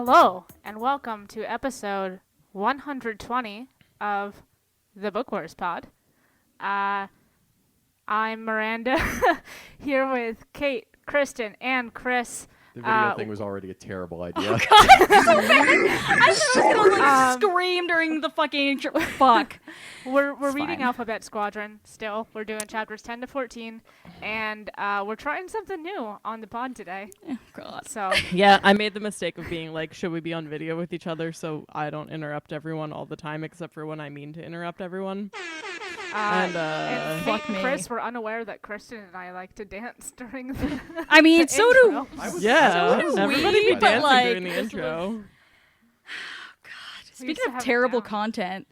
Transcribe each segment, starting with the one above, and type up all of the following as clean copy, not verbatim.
Hello, and welcome to episode 120 of the Book Wars Pod. I'm Miranda, here with Kate, Kristen, and Chris. The video thing was already a terrible idea. Oh, God. I was gonna scream during the fucking intro. Fuck. We're It's reading fine. Alphabet Squadron still. We're doing chapters 10 to 14, and we're trying something new on the pod today. Oh, God. So, Yeah, I made the mistake of being like, should we be on video with each other so I don't interrupt everyone all the time except for when I mean to interrupt everyone. and And, Kate fuck and me. Chris were unaware that Kristen and I like to dance during the I mean, the so intro. do. yeah, So do everybody we, be but, dancing like, during the this intro. We used Speaking to of have it terrible down. content,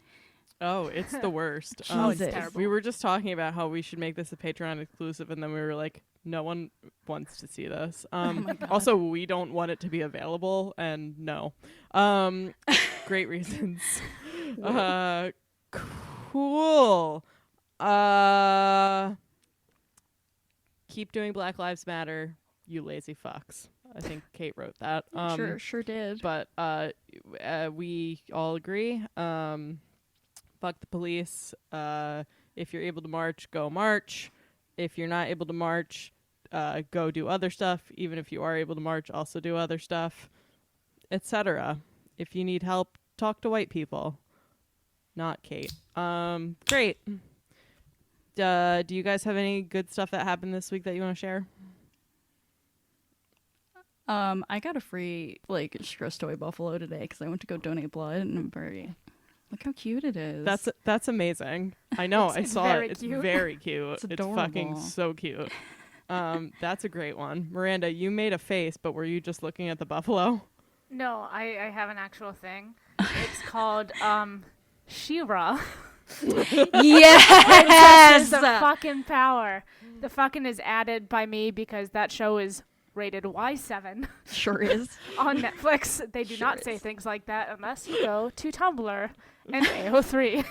Oh, it's the worst. Oh, it's Jesus. terrible. We were just talking about how we should make this a Patreon exclusive, and then we were like, no one wants to see this. my God. Also, we don't want it to be available, and no. Great reasons. Cool. Keep doing Black Lives Matter, you lazy fucks. I think Kate wrote that. sure did. But we all agree. Fuck the police. If you're able to march, go march. If you're not able to march, go do other stuff. Even if you are able to march, also do other stuff, etc. If you need help, talk to white people. Not Kate. Great. Do you guys have any good stuff that happened this week that you want to share? I got a free stress toy buffalo today because I went to go donate blood, and I'm very. Look how cute it is. That's amazing. I know. I It's saw very it. It's cute. very cute. It's It's fucking adorable. so cute. That's a great one. Miranda, you made a face, but were you just looking at the buffalo? No, I have an actual thing. It's called She-Ra. Yes. It's a fucking power. The fucking is added by me because that show is rated Y7 Sure is. on Netflix. They do Sure not say is. things like that unless you go to Tumblr and AO3.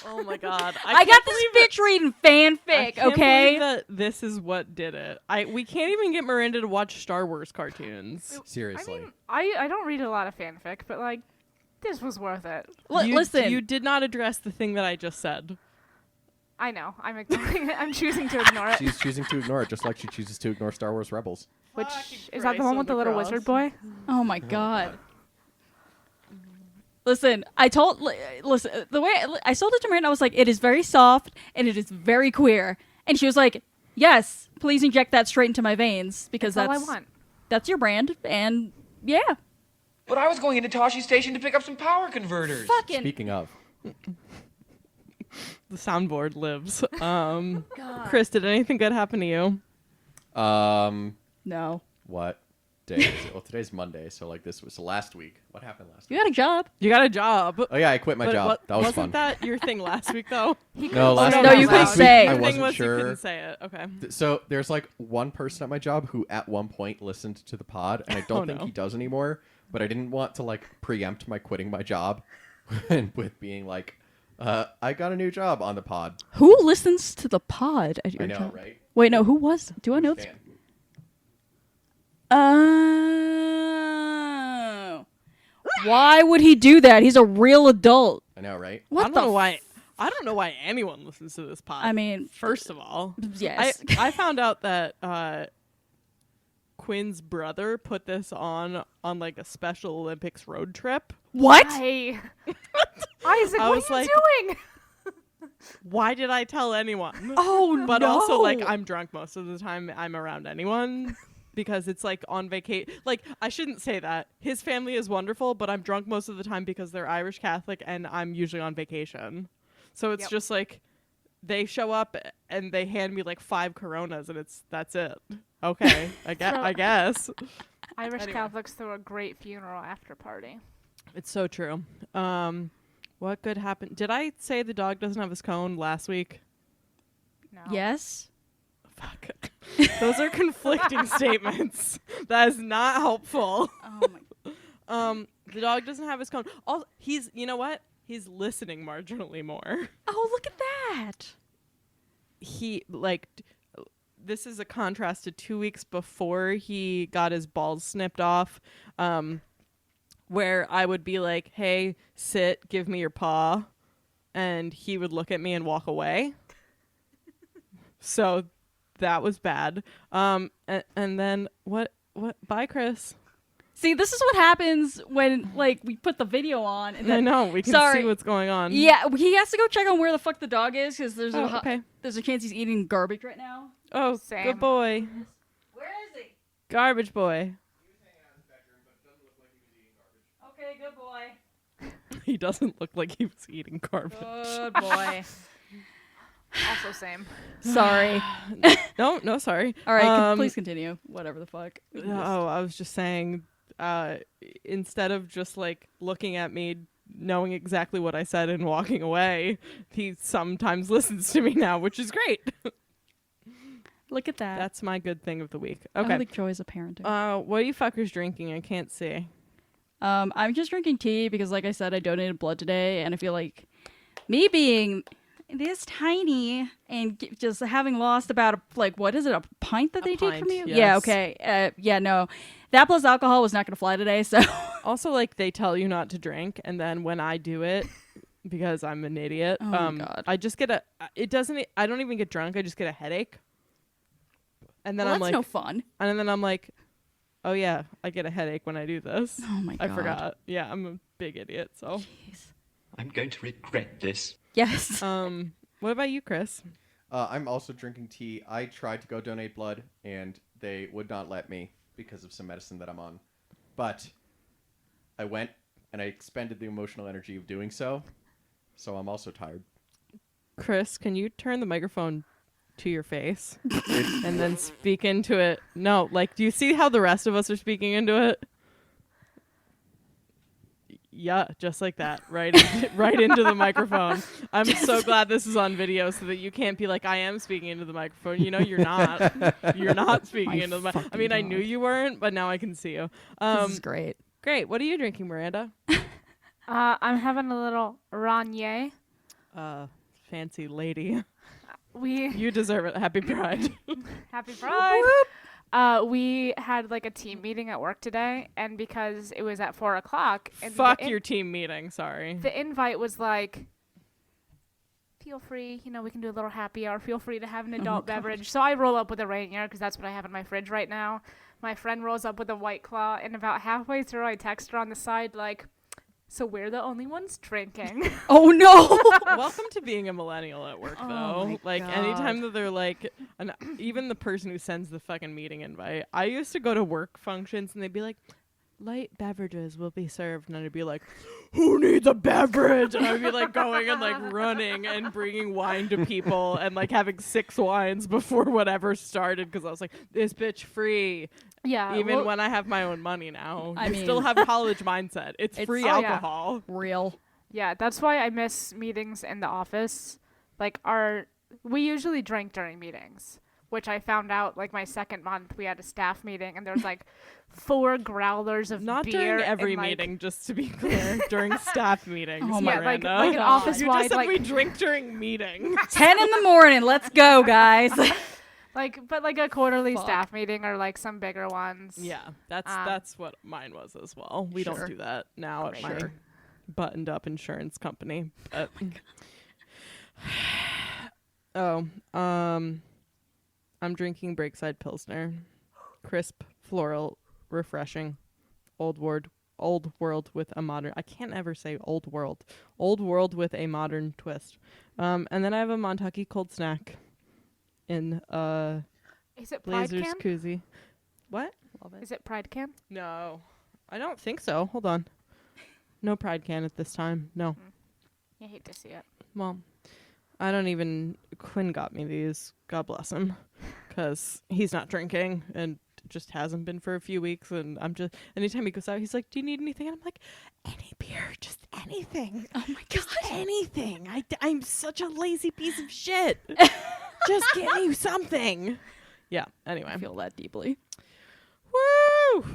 Oh my god! I got this bitch reading fanfic. Okay. That this is what did it. We can't even get Miranda to watch Star Wars cartoons. I Seriously. mean, I don't read a lot of fanfic, but like, this was worth it. Listen. you did not address the thing that I just said. I know. I'm ignoring it. I'm choosing to ignore it. She's choosing to ignore it, just like she chooses to ignore Star Wars Rebels. Which Fucking is that the Christ one on with the the little cross. wizard boy? Oh my God. Listen, listen, the way I sold it to Miranda, I was like, it is very soft and it is very queer. And she was like, yes, please inject that straight into my veins because That's all that's I want. That's your brand. And yeah, But I was going into Toshi Station to pick up some power converters. fucking Speaking of, The soundboard lives. Chris, did anything good happen to you? no. what day is it? Well, today's Monday, so like this was last week. What happened last You week? got a job. You got a job. Oh yeah, I quit my But job. That was wasn't fun. that your thing last week, though? No, last no, week, you couldn't last say. week, I Your thing wasn't was you sure. couldn't say it. Okay. So there's like one person at my job who at one point listened to the pod, and I don't Oh, think no. he does anymore. But I didn't want to like preempt my quitting my job, and with being like, I got a new job on the pod. Who listens to the pod at your I know, job? right? Wait, no, who was? Do I know? Dan. Oh. Why would he do that? He's a real adult. I know, right? What I don't the know why. I don't know why anyone listens to this pod. I mean, first of all, yes. I found out that Quinn's brother put this on like a Special Olympics road trip. What? Isaac, I what was are you like- doing? Why did I tell anyone? Oh, But no. also, like, I'm drunk most of the time I'm around anyone because it's like on vacation. Like, I shouldn't say that. His family is wonderful, but I'm drunk most of the time because they're Irish Catholic and I'm usually on vacation. So it's Yep. just like they show up and they hand me like 5 Coronas and that's it. Okay, I guess. Irish Anyway. Catholics throw a great funeral after party. It's so true. What good happened? Did I say the dog doesn't have his cone last week? No. Yes. Fuck. Those are conflicting statements. That is not helpful. Oh my. The dog doesn't have his cone. Also, he's, you know what? He's listening marginally more. Oh, look at that. He, like, this is a contrast to 2 weeks before he got his balls snipped off. where I would be like, hey, sit, give me your paw. And he would look at me and walk away. So that was bad. And then what, bye, Chris. See, this is what happens when like we put the video on. And I then, know, we can Sorry. see what's going on. Yeah, he has to go check on where the fuck the dog is because there's Oh, okay. there's a chance he's eating garbage right now. Oh, Same. good boy. Where is he? Garbage boy. Okay, good boy. He doesn't look like he was eating garbage. Good boy. Also same. Sorry. No, sorry. All right, please continue. Whatever the fuck. Oh, I was just saying, instead of just like looking at me, knowing exactly what I said and walking away, he sometimes listens to me now, which is great. Look at that. That's my good thing of the week. I Okay. like joys of parenting. What are you fuckers drinking? I can't see. I'm just drinking tea because, like I said, I donated blood today, and I feel like me being this tiny and just having lost about what is it, a pint that they take from you? pint, Yeah, yes. okay. Yeah, no, that plus alcohol was not going to fly today. So Also, like, they tell you not to drink, and then when I do it, because I'm an idiot, Oh my God. I just get I don't even get drunk. I just get a headache. And then well, I'm that's like, no fun. and then I'm like, oh yeah, I get a headache when I do this. Oh my I God. forgot. Yeah, I'm a big idiot. So, I'm going to regret this. Yes. what about you, Chris? I'm also drinking tea. I tried to go donate blood, and they would not let me because of some medicine that I'm on. But I went, and I expended the emotional energy of doing so. So I'm also tired. Chris, can you turn the microphone to your face and then speak into it? No, like, do you see how the rest of us are speaking into it? Yeah, just like that, right, right into the microphone. I'm so glad this is on video so that you can't be like, I am speaking into the microphone. You know, you're not. You're not speaking into the microphone. I mean, I knew you weren't, but now I can see you. This is great. Great. What are you drinking, Miranda? I'm having a little Ranier. Fancy lady. We You deserve it. Happy Pride. Happy Pride. We had like a team meeting at work today, and because it was at 4:00, and Fuck your team meeting. Sorry. the invite was like, feel free, we can do a little happy hour. Feel free to have an adult beverage. So I roll up with a Rainier because that's what I have in my fridge right now. My friend rolls up with a White Claw, and about halfway through, I text her on the side like, so we're the only ones drinking. Oh no. Welcome to being a millennial at work, Oh though. my Like, God. anytime that they're like, even the person who sends the fucking meeting invite. I used to go to work functions and they'd be like, light beverages will be served. And I'd be like, who needs a beverage? And I'd be like going and like running and bringing wine to people and like having 6 wines before whatever started because I was like, this bitch free. Yeah. Even well, when I have my own money now. I I still mean- have college mindset. It's free Oh, yeah. alcohol. Real. yeah, that's why I miss meetings in the office. Like we usually drink during meetings, which I found out like my second month we had a staff meeting and there was like 4 growlers of Not beer during every and, like, meeting, just to be clear. During staff meetings. Oh my Yeah, like Miranda. an office You wide just said like we drink during meetings. 10 in the morning. Let's go, guys. like a quarterly Fuck. staff meeting or like some bigger ones. Yeah, that's what mine was as well. We Sure. don't do that now at my Sure. buttoned up insurance company. But I'm drinking Breakside Pilsner. Crisp, floral, refreshing. Old world with a modern. I can't ever say old world. Old world with a modern twist. And then I have a Montucky cold snack in Is it Pride Blazers Can? koozie. What? Love Is it Pride Can? No, I don't think so. Hold on. No Pride Can at this time. No. You hate to see it. Well, I don't even. Quinn got me these. God bless him, because he's not drinking and just hasn't been for a few weeks. And I'm just anytime he goes out, he's like, "Do you need anything?" And I'm like, "Any beer, just anything. Oh my Just God. anything. I'm such a lazy piece of shit. Just get me something." Yeah. Anyway. I feel that deeply. Woo!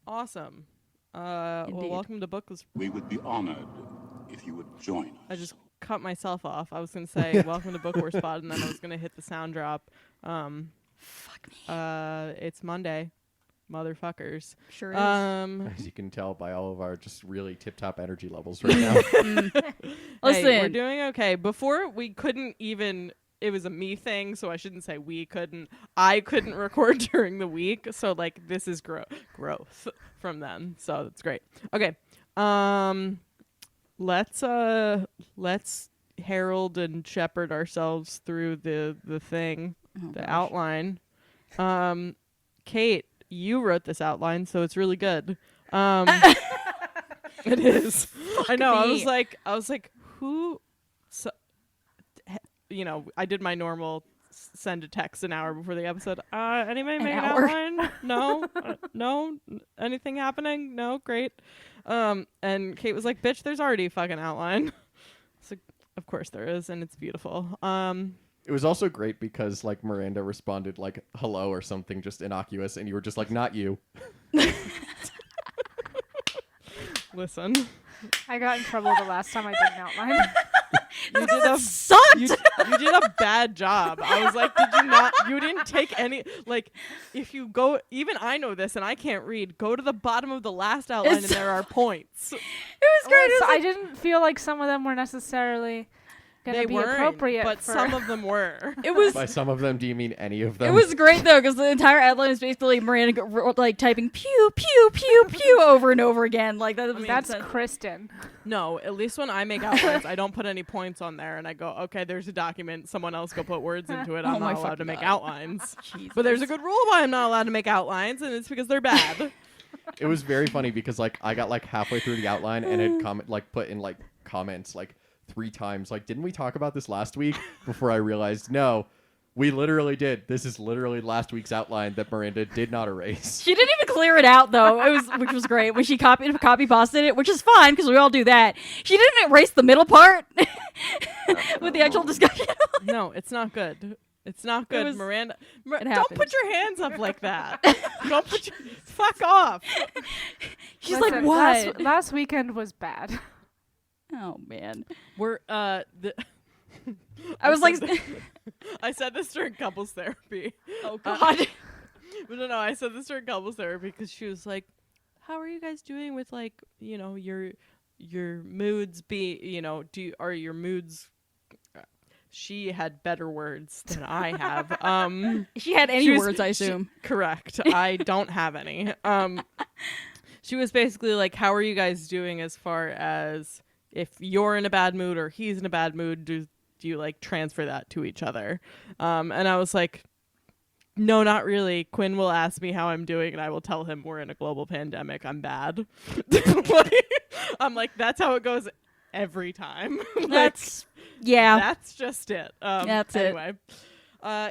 Awesome. Well, Indeed. welcome to Bookless. We would be honored if you would join us. I just cut myself off. I was gonna say welcome to Book War Spot, and then I was gonna hit the sound drop. Fuck me. It's Monday. motherfuckers. Sure is. As you can tell by all of our just really tip-top energy levels right now. Hey, we're Listen. doing okay. Before we couldn't even. It was a me thing, so I shouldn't say we couldn't. I couldn't record during the week, so like this is growth from then. So that's great. Okay, let's herald and shepherd ourselves through the thing, the outline. Kate, you wrote this outline, so it's really good. It is. I know. me. I was like, who? So, I did my normal send a text an hour before the episode. Anybody make an hour. outline? No, no. Anything happening? No, great. And Kate was like, "Bitch, there's already a fucking outline." So of course there is, and it's beautiful. It was also great because like Miranda responded like hello or something just innocuous, and you were just like, not you. Listen, I got in trouble the last time I did an outline. you did a Sucked. you did a bad job. I was like, did you not? You didn't take any. Like, if you go, even I know this, and I can't read. Go to the bottom of the last outline, and there are points. It was great. It was I like- didn't feel like some of them were necessarily going They to be weren't, appropriate but for some of them were. it was By some of them, do you mean any of them? It was great though, because the entire outline is basically Miranda like typing pew pew pew pew over and over again. Like that. That's Kristen. No, at least when I make outlines, I don't put any points on there, and I go, okay, there's a document. Someone else go put words into it. Oh I'm my not allowed to fucking make God. outlines. But there's a good rule why I'm not allowed to make outlines, and it's because they're bad. It was very funny because like I got like halfway through the outline and it put in like comments like 3 times like, didn't we talk about this last week? Before I realized, no, we literally did. This is literally last week's outline that Miranda did not erase. She didn't even clear it out though. Which was great when she copy pasted it, which is fine because we all do that. She didn't erase the middle part with the actual discussion. No, it's not good. It's not good, was- Miranda. Don't happened. put your hands up like that. Don't put your fuck off. She's Listen, like, what? Last weekend was bad. Oh man. We're I was like, I said this during couples therapy. oh god. No, I said this during couples therapy because she was like, "How are you guys doing with like, your moods? Are your moods?" She had better words than I have. She had any She was- words, I assume. Correct. I don't have any. She was basically like, "How are you guys doing as far as if you're in a bad mood or he's in a bad mood? Do you like transfer that to each other?" And I was like, "No, not really. Quinn will ask me how I'm doing, and I will tell him we're in a global pandemic. I'm bad." I'm like, that's how it goes every time. That's yeah. That's just it. That's it. anyway.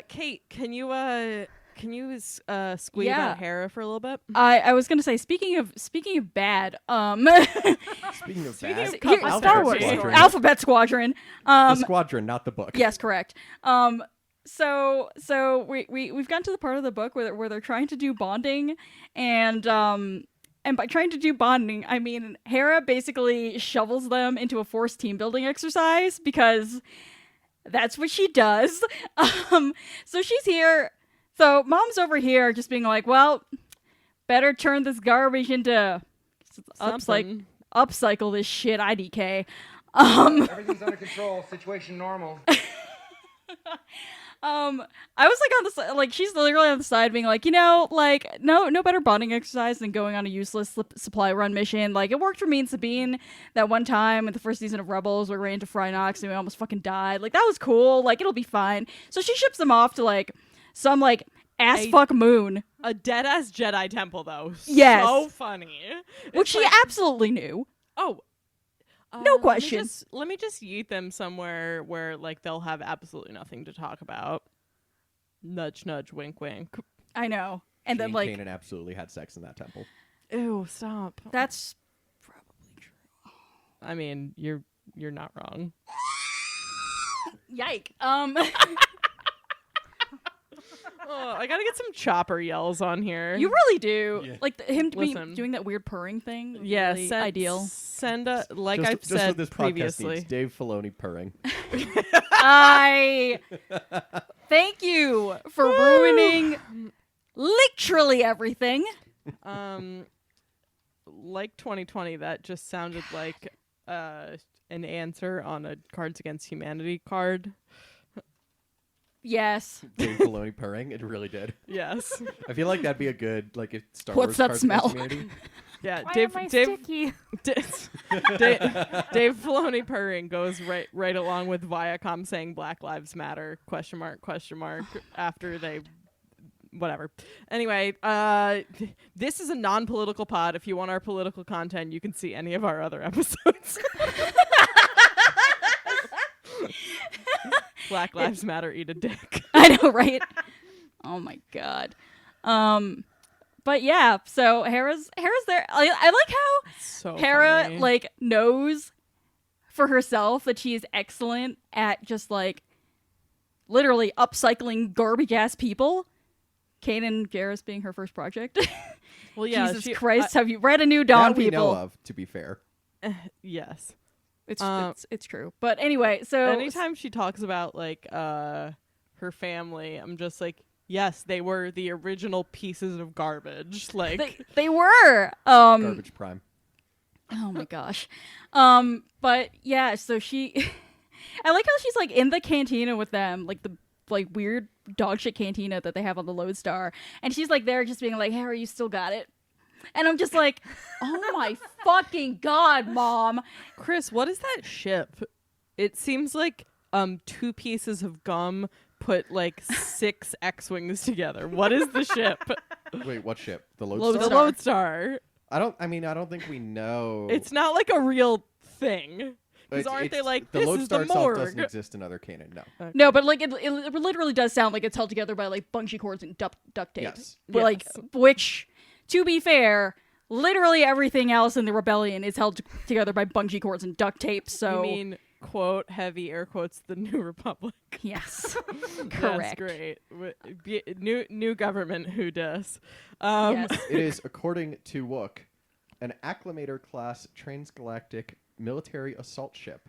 Kate, can you squeeze Yeah. about Hera for a little bit? I was gonna say speaking of bad, Speaking of Speaking bad, of couples Alphabet Star Wars Squadron. stories. Alphabet Squadron. The squadron, not the book. Yes, correct. So we've gotten to the part of the book where they're trying to do bonding, and by trying to do bonding, I mean Hera basically shovels them into a forced team building exercise because that's what she does. So she's here. So mom's over here just being like, well, better turn this garbage into Something. upcycle this shit, IDK. Everything's under control. Situation normal. I was like on the side, like she's literally on the side being like, no better bonding exercise than going on a useless supply run mission. Like it worked for me and Sabine that one time in the first season of Rebels where we ran into Phrynox and we almost fucking died. Like that was cool. Like it'll be fine. So she ships them off to like some like ass fuck moon, A dead ass Jedi temple though. Yes. So funny. which It's she like, absolutely knew. oh. No question. Let me just yeet them somewhere where like they'll have absolutely nothing to talk about. Nudge, nudge, wink, wink. I know. And She then like Kanan absolutely had sex in that temple. Ew, stop. that's I mean, you're not wrong. yike. Oh, I gotta get some chopper yells on here. You really do. Yeah. Like him Listen. doing that weird purring thing. was yeah, really ideal. Send a like just, I've just said what this podcast previously. needs, Dave Filoni purring. I thank you for ruining literally everything. Like 2020, that just sounded like an answer on a Cards Against Humanity card. Yes. Dave Filoni purring. It really did. Yes. I feel like that'd be a good like if Star What's Wars that Cards Against smell? Humanity. Yeah, Why Dave am I Dave sticky? Dave Filoni purring goes right along with Viacom saying Black Lives Matter ? After they whatever. Anyway, this is a non-political pod. If you want our political content, you can see any of our other episodes. Black Lives Matter, eat a dick. I know, right? Oh my god. But yeah, so Hera's there. I like how So Hera funny. like knows for herself that she is excellent at just like literally upcycling garbage ass people. Kanan Jarrus being her first project. Well, yeah, Jesus Christ, have you read A New Dawn, That we people? know of, to be fair. yes. It's true. But anyway, so Anytime she talks about like her family, I'm just like, yes, they were the original pieces of garbage. Like they were Garbage Prime. oh my gosh. But yeah, so she I like how she's like in the cantina with them, like the like weird dog shit cantina that they have on the Lodestar, and she's like there just being like, Harry, you still got it. And I'm just like, oh my fucking god, Mom. Chris, what is that ship? It seems like 2 pieces of gum put like 6 X-wings together. What is the ship? Wait, what ship? The The Lodestar? Lodestar. I don't think we know. It's not like a real thing. Because aren't they like, the this Lodestar is the itself morgue? doesn't exist in other canon, no. No, but like it literally does sound like it's held together by like bungee cords and duct tape. Yes. But like, which, to be fair, literally everything else in the rebellion is held together by bungee cords and duct tape. So You mean, quote, heavy air quotes, the New Republic. yes, That's correct. great. New government, who does? Yes. It is, according to Wook, an Acclamator class transgalactic military assault ship.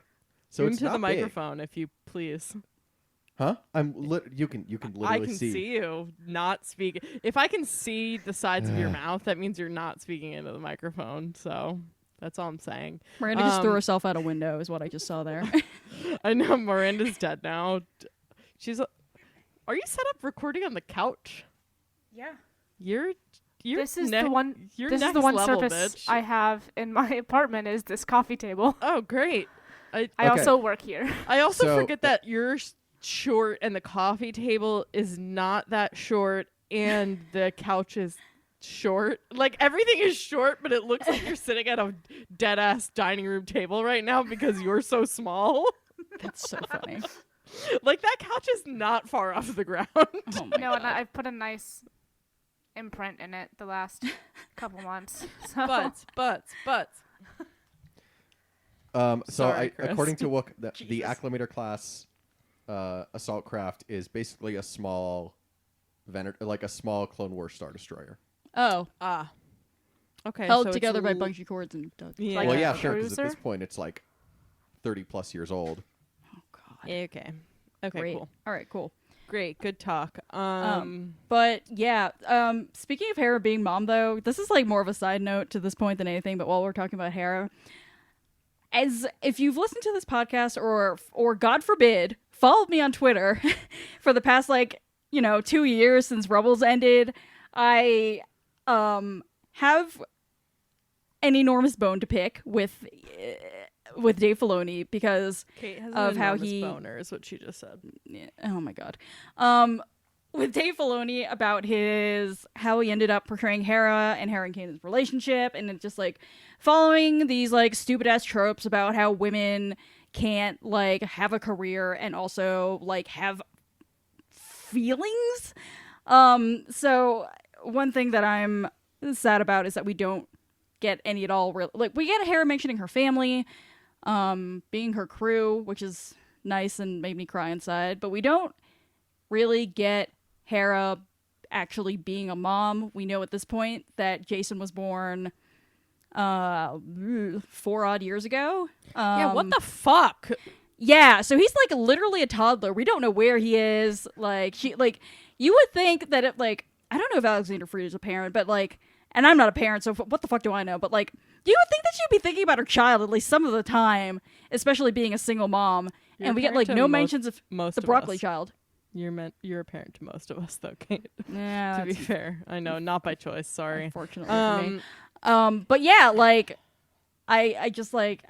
So it's Into not the big. microphone, if you please. Huh? You can literally I can see you not speak. If I can see the sides of your mouth, that means you're not speaking into the microphone. So that's all I'm saying. Miranda just threw herself out a window, is what I just saw there. I know Miranda's dead now. Are you set up recording on the couch? Yeah. You're This is ne- the one. You're This is next the one level, surface bitch. I have in my apartment. Is this coffee table? Oh, great. I Okay. also work here. I also So- forget that you're short and the coffee table is not that short and the couch is short. Like everything is short, but it looks like you're sitting at a dead ass dining room table right now because you're so small. That's so funny. Like that couch is not far off the ground. Oh my No, and god. I've put a nice imprint in it the last couple months. So Butts. So Sorry, Chris. according to Wook, the Jesus. Acclamator class assault craft is basically a small like a small Clone Wars Star Destroyer. Oh, Okay. held so it's together by l- bungee cords and duct tape. Yeah. Like well, a yeah, sure, because at cruiser? this point it's like 30 plus years old. Oh god. Okay. Okay, Great. cool. All right, cool. Great. Good talk. But yeah, speaking of Hera being mom, though, this is like more of a side note to this point than anything. But while we're talking about Hera, as if you've listened to this podcast or God forbid, followed me on Twitter for the past 2 years since Rebels ended, I have an enormous bone to pick with Dave Filoni because Kate has of an how enormous he boner, is what she just said. yeah, oh my god. With Dave Filoni about how he ended up portraying Hera and Kanan's relationship, and it's just like following these like stupid ass tropes about how women can't like have a career and also like have feelings. So one thing that I'm sad about is that we don't get any at all. Like we get Hera mentioning her family, being her crew, which is nice and made me cry inside, but we don't really get Hera actually being a mom. We know at this point that Jason was born 4 odd years ago. Yeah, what the fuck? Yeah, so he's like literally a toddler. We don't know where he is. Like you would think that I don't know if Alexander Freed is a parent, but like and I'm not a parent, so what the fuck do I know? But like, you would think that she'd be thinking about her child at least some of the time, especially being a single mom. You're And we a get like parent no to mentions of most the of broccoli us. child. You're a parent to most of us, though, Kate. Yeah, To be that's fair, I know, not by choice. Sorry. unfortunately for me. Um, But yeah, like, I just like,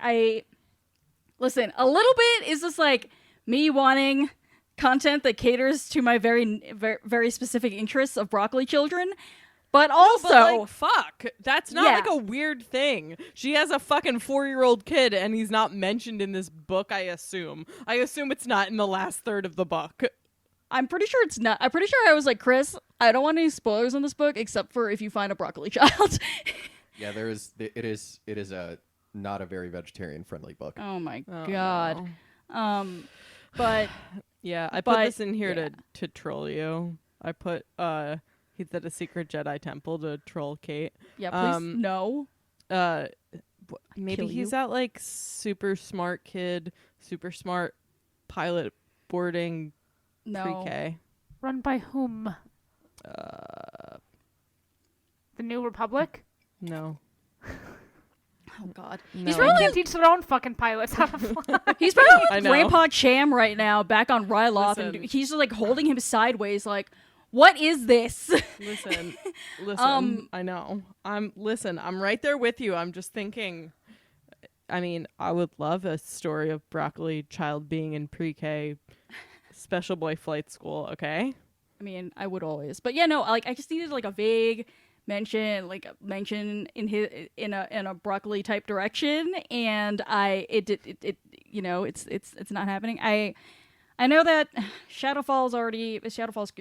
listen, a little bit is just like me wanting content that caters to my very, very, very specific interests of broccoli children. But also, but like, fuck, that's not Yeah. like a weird thing. She has a fucking 4-year-old kid, and he's not mentioned in this book. I assume it's not in the last third of the book. I'm pretty sure it's not. I'm pretty sure I was like, Chris, I don't want any spoilers in this book except for if you find a broccoli child. Yeah, there is. It is a not a very vegetarian friendly book. Oh my Oh, god. no. But Yeah, I put But, this in here yeah. to troll you. I put he's at a secret Jedi temple to troll Kate. yeah, please Um, no. Maybe Kill he's you. at like super smart kid, super smart pilot boarding No. Oh. pre-K. Run by whom? The New Republic? No. Oh god. No. He's They probably can't teach their own fucking pilots how to fly. He's probably I with know. Grandpa Cham right now, back on Ryloth, Listen. and he's just like holding him sideways, like, what is this? Listen. I know. I'm right there with you. I'm just thinking, I mean, I would love a story of broccoli child being in pre-K special boy flight school, okay? I mean, I would always, but yeah, no, like I just needed like a vague mention in a broccoli type direction, and it you know, it's not happening. I know that Shadowfall's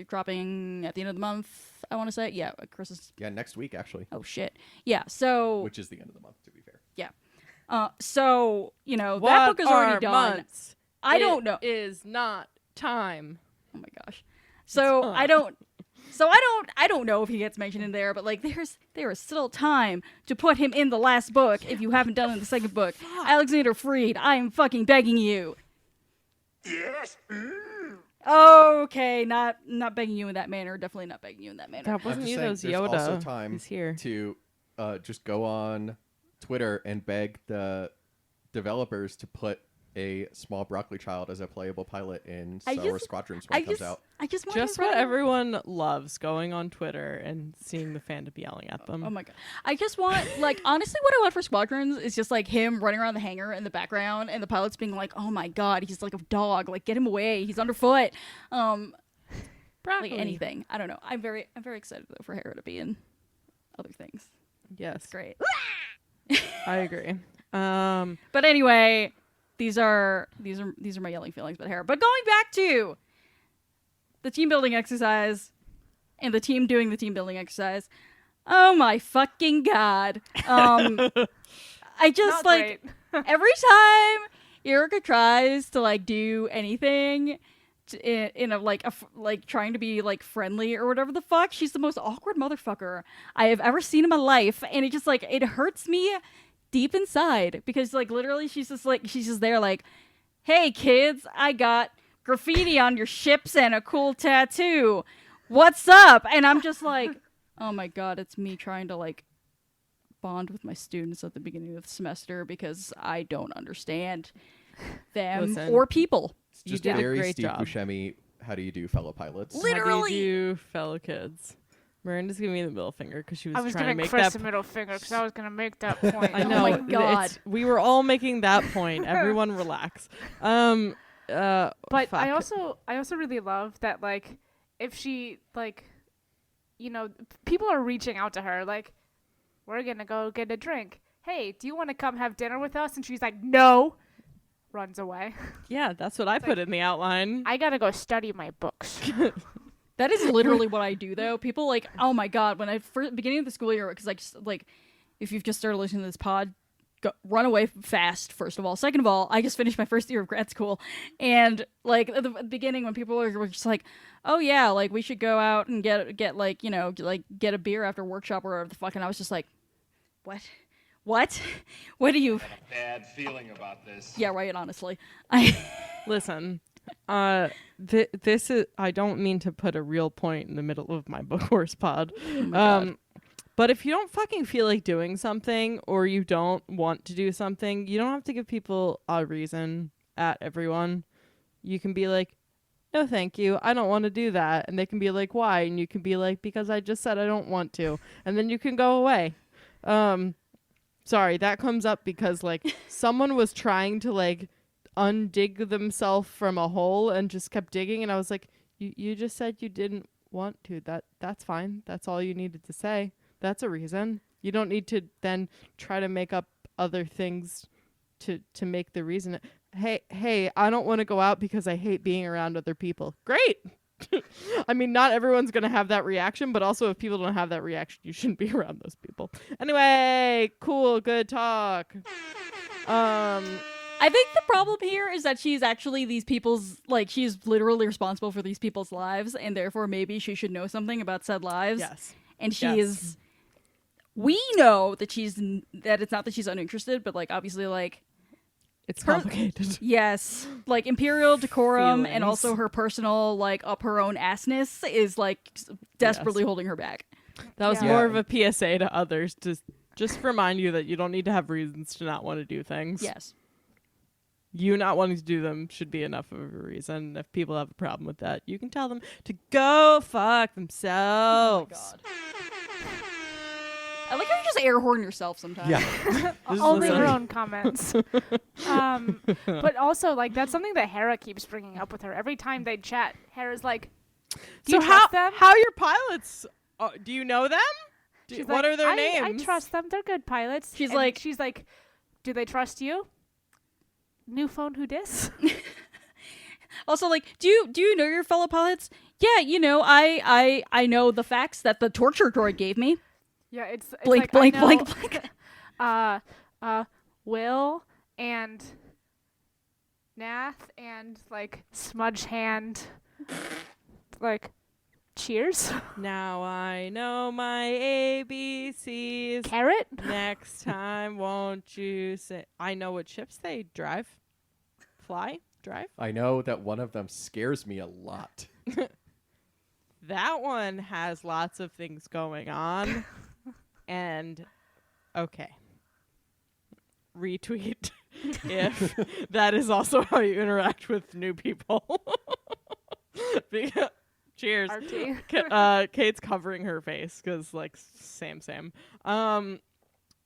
dropping at the end of the month. I want to say, yeah, Chris is. Yeah, next week actually, Oh shit, yeah. So which is the end of the month. To be fair. yeah, so you know What that book is already are done. months? I don't know. It is not time. Oh my gosh. So Huh. I don't know if he gets mentioned in there, but like there is still time to put him in the last book if you haven't done it in the second book. Alexander Freed, I am fucking begging you. Yes. Okay, not begging you in that manner. Definitely not begging you in that manner. That I'm wasn't just you, saying, that was there's Yoda. also time He's here. to just go on Twitter and beg the developers to put a small broccoli child as a playable pilot in Star Wars Squadrons when it comes out. I just want Just him what running- everyone loves, going on Twitter and seeing the fandom yelling at them. Oh my god. I just want, like, honestly, what I want for Squadrons is just, like, him running around the hangar in the background and the pilots being like, oh my god, he's like a dog. Like, get him away. He's underfoot. Broccoli. Like, anything. I don't know. I'm very excited, though, for Hera to be in other things. Yes, It's great. I agree. But anyway, these are my yelling feelings about Hera. But going back to the team building exercise and the team doing the team building exercise. Oh my fucking god. I just Not like great. every time Erica tries to like do anything in a like trying to be like friendly or whatever the fuck, she's the most awkward motherfucker I have ever seen in my life, and it just like it hurts me deep inside because like literally she's just there like, hey kids, I got graffiti on your ships and a cool tattoo. What's up? And I'm just like, oh my god, it's me trying to like bond with my students at the beginning of the semester because I don't understand them Listen. or people. It's You just did a very great Steve job. Buscemi. How do you do, fellow pilots? Lit- How Literally. do you do, fellow kids? Miranda's giving me the middle finger because she was, I was trying to giving make Chris that. the middle finger because I was gonna make that point. I Oh know. my God. We were all making that point. Everyone relax. But fuck. I also really love that, like, if she, like, you know, people are reaching out to her like, we're gonna go get a drink. Hey, do you want to come have dinner with us? And she's like, no. Runs away. Yeah, that's what I put in the outline. I gotta go study my books. That is literally what I do, though. People like, oh my god, when I first beginning of the school year, because like, if you've just started listening to this pod, run away fast. First of all, second of all, I just finished my first year of grad school, and like at the beginning when people were just like, oh yeah, like we should go out and get like you know like get a beer after workshop or whatever the fuck, and I was just like, what do you? Bad feeling about this. Yeah, right. Honestly, Listen, this is. I don't mean to put a real point in the middle of my book horse pod, But if you don't fucking feel like doing something or you don't want to do something, you don't have to give people a reason at everyone. You can be like, no, thank you. I don't want to do that. And they can be like, why? And you can be like, because I just said I don't want to. And then you can go away. Sorry, that comes up because like someone was trying to like undig themselves from a hole and just kept digging. And I was like, you just said you didn't want to. That's fine. That's all you needed to say. That's a reason. You don't need to then try to make up other things to make the reason. Hey, I don't want to go out because I hate being around other people. Great. I mean, not everyone's going to have that reaction, but also if people don't have that reaction, you shouldn't be around those people. Anyway, cool, good talk. I think the problem here is that she's actually these people's, like, she's literally responsible for these people's lives, and therefore maybe she should know something about said lives. Yes. And she Yes. is, we know that that it's not that she's uninterested, but, like, obviously, like, It's Her- complicated. yes, like, imperial decorum and Feelings. also her personal, like, up her own assness is, like, desperately holding her back. That was Yeah. more of a PSA to others to just remind you that you don't need to have reasons to not want to do things. Yes. You not wanting to do them should be enough of a reason. If people have a problem with that, you can tell them to go fuck themselves. I like how you just air horn yourself sometimes. Yeah. This is Only her literally- own comments. But also, like, that's something that Hera keeps bringing up with her. Every time they chat, Hera's like, do you So trust them? how your pilots? Do you know them? She's What like, are their I names? trust them. They're good pilots. She's And like- she's like, do they trust you? New phone, who dis? Also, like, do you know your fellow pilots? Yeah, you know, I know the facts that the torture droid gave me. Yeah, it's Blink, like, blink, I blink, know, blink. Will and Nath and like Smudge Hand, like, cheers. Now I know my ABCs. Carrot. Next time, won't you say? I know what ships they drive, fly, drive. I know that one of them scares me a lot. That one has lots of things going on. And okay. Retweet if that is also how you interact with new people. Cheers. RT. Kate's covering her face because, like, same.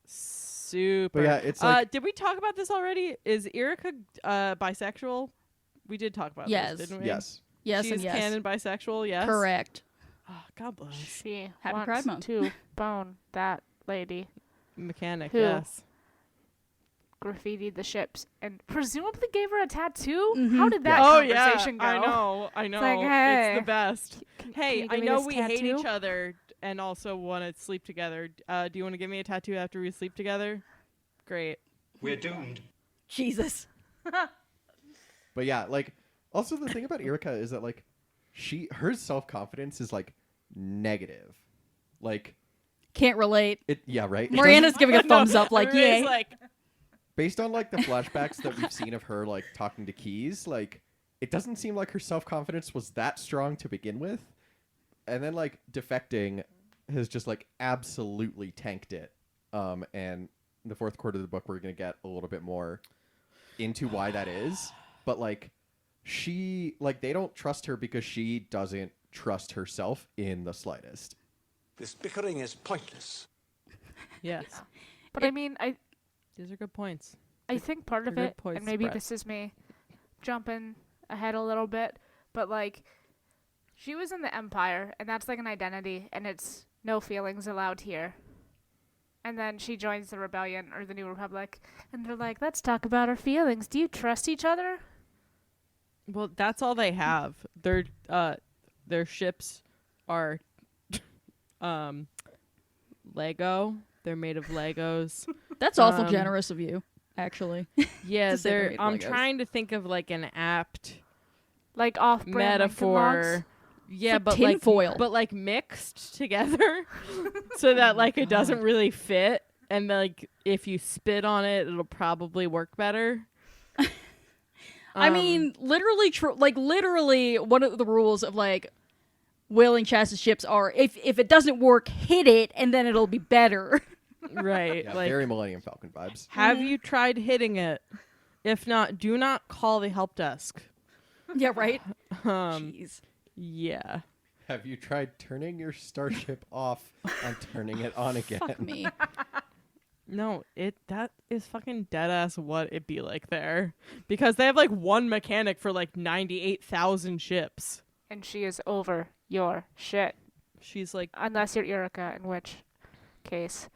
Super. But yeah, it's like did we talk about this already? Is Erika bisexual? We did talk about Yes. this, didn't we? yes. Yes, She's and yes. canon bisexual, yes? Correct. Oh, God bless. She Happy wants Pride Month. to bone that lady. Mechanic, Who? yes. Graffitied the ships and presumably gave her a tattoo. Mhm. How did that Oh, yeah. conversation go? I know. It's, like, hey, the best. Can Hey, you I give me know this we hate tattoo? each other and also want to sleep together. Do you want to give me a tattoo after we sleep together? Great. We're doomed. Jesus. But yeah, like also the thing about Erika is that like her self-confidence is like negative. Like Can't relate. yeah, right? It Mariana's giving a No, thumbs up, like, everybody's yay. like, based on like the flashbacks that we've seen of her like talking to Keys, like it doesn't seem like her self-confidence was that strong to begin with. And then like defecting has just like absolutely tanked it. And in the fourth quarter of the book we're going to get a little bit more into why that is, but like they don't trust her because she doesn't trust herself in the slightest. This bickering is pointless. yes. But I mean, These are good points. I think part of Good it, points, and maybe Brett. this is me jumping ahead a little bit, but like, she was in the Empire, and that's like an identity, and it's no feelings allowed here. And then she joins the Rebellion or the New Republic, and they're like, let's talk about our feelings. Do you trust each other? Well, that's all they have. Their ships are Lego. They're made of Legos. That's awful Um, generous of you, actually. Yeah, To say they're made of I'm Legos. trying to think of like an apt Like off-brand metaphor. Yeah, like but tinfoil. like mixed together, so that like it doesn't really fit, and like if you spit on it, it'll probably work better. I mean, literally, literally, one of the rules of like willing chassis ships are. If it doesn't work, hit it, and then it'll be better. Right. Yeah, like, very Millennium Falcon vibes. have you tried hitting it? If not, do not call the help desk. Yeah, right? Jeez. Yeah. Have you tried turning your starship off and turning it on again? Fuck me. No, that is fucking dead ass what it be like there. Because they have like one mechanic for like 98,000 ships. And she is over your shit. She's like, Unless you're Erica, in which case,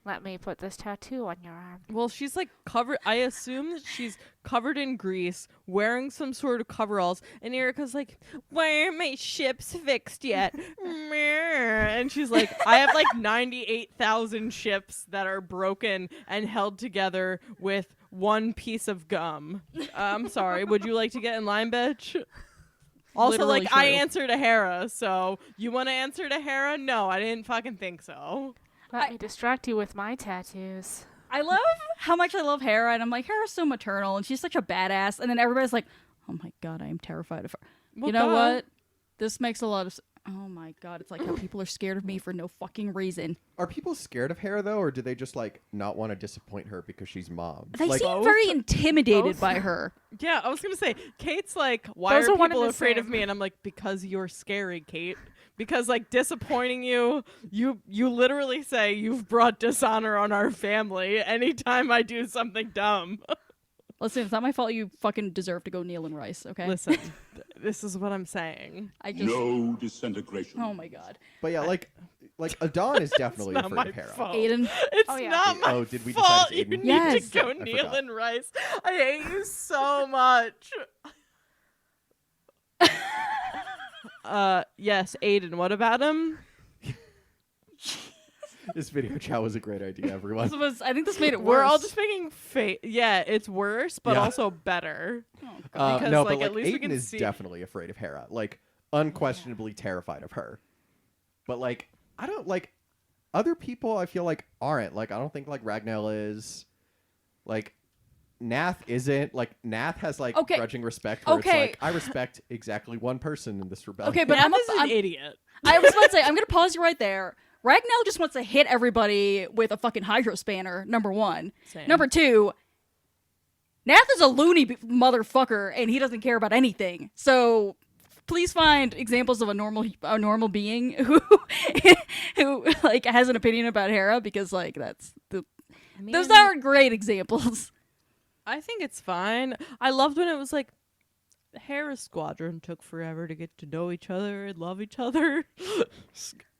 let me put this tattoo on your arm. well, she's like covered. I assume that she's covered in grease, wearing some sort of coveralls. And Erica's like, why aren't my ships fixed yet? And she's like, I have like 98,000 ships that are broken and held together with one piece of gum. I'm sorry. Would you like to get in line, bitch? Also, Literally like, I true. answer to Hera, so you want to answer to Hera? No, I didn't fucking think so. Let me distract you with my tattoos. I love how much I love Hera, and I'm like, Hera's so maternal, and she's such a badass. And then everybody's like, oh my god, I am terrified of her. Well, you know duh. what? This makes a lot of oh my god, it's like how people are scared of me for no fucking reason. Are people scared of Hera though, or do they just like not want to disappoint her because she's mom? They like, seem very intimidated Both. by her. Yeah, I was gonna say, Kate's like, why Those are are one and people the afraid of same. me? And I'm like, because you're scary, Kate. Because like disappointing you literally say you've brought dishonor on our family anytime I do something dumb. Listen, it's not my fault you fucking deserve to go kneel in rice, okay? Listen, this is what I'm saying. I just No disintegration. oh my god. but yeah, like Adon is definitely not afraid my of Hera. fault. Aiden. It's Oh, yeah. not my Oh, did we decide fault. it's You Aiden? need Yes. to go I kneel forgot. in rice. I hate you so much. Yes, Aiden. What about him? This video chat was a great idea, everyone. I think this made it worse. We're all just making Yeah, it's worse, but Yeah. also better. Because, No, like, but at least we Aiden can is see- definitely afraid of Hera. Like, unquestionably terrified of her. But like, I don't like other people. I feel like aren't like. I don't think like Ragnell is. Like, Nath isn't. Like, Nath has like Okay. grudging respect. Where Okay. It's like I respect exactly one person in this rebellion. Okay, but Nath I'm is an I'm- idiot. I was about to say, I'm gonna pause you right there. Ragnell just wants to hit everybody with a fucking hydro spanner, number one. Same. Number two, Nath is a loony motherfucker, and he doesn't care about anything. So please find examples of a normal being who who like has an opinion about Hera, because like those aren't great examples. I think it's fine. I loved when it was like Hera's squadron took forever to get to know each other and love each other.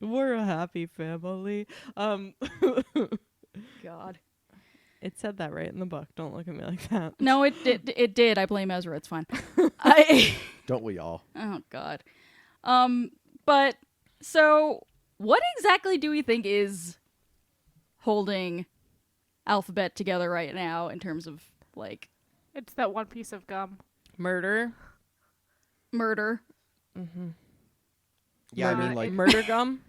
We're a happy family. God. It said that right in the book. Don't look at me like that. No, it did. I blame Ezra. It's fine. I Don't we all? Oh god. But so what exactly do we think is holding Alphabet together right now in terms of like It's that one piece of gum. Murder. murder? Yeah, I mean, like murder gum.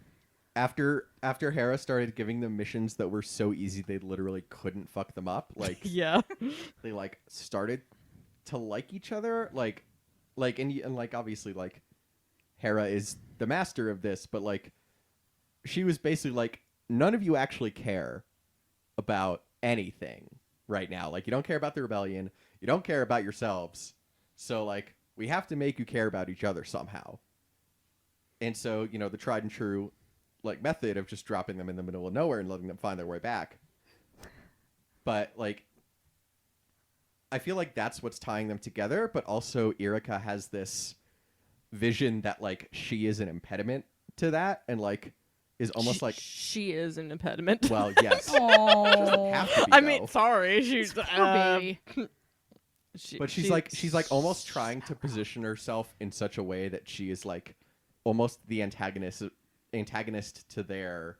after Hera started giving them missions that were so easy they literally couldn't fuck them up. Like Yeah. they like started to like each other. Like and like obviously like Hera is the master of this, but like she was basically like, none of you actually care about anything right now. Like, you don't care about the rebellion, you don't care about yourselves, so like we have to make you care about each other somehow. And so, you know, the tried and true like method of just dropping them in the middle of nowhere and letting them find their way back. But like I feel like that's what's tying them together, but also Erica has this vision that like she is an impediment to that, and like is almost like, she is an impediment. well, yes. Oh, Have to be, I though. mean, sorry, she's poor baby. But she's like almost trying to position herself in such a way that she is like almost the antagonist to their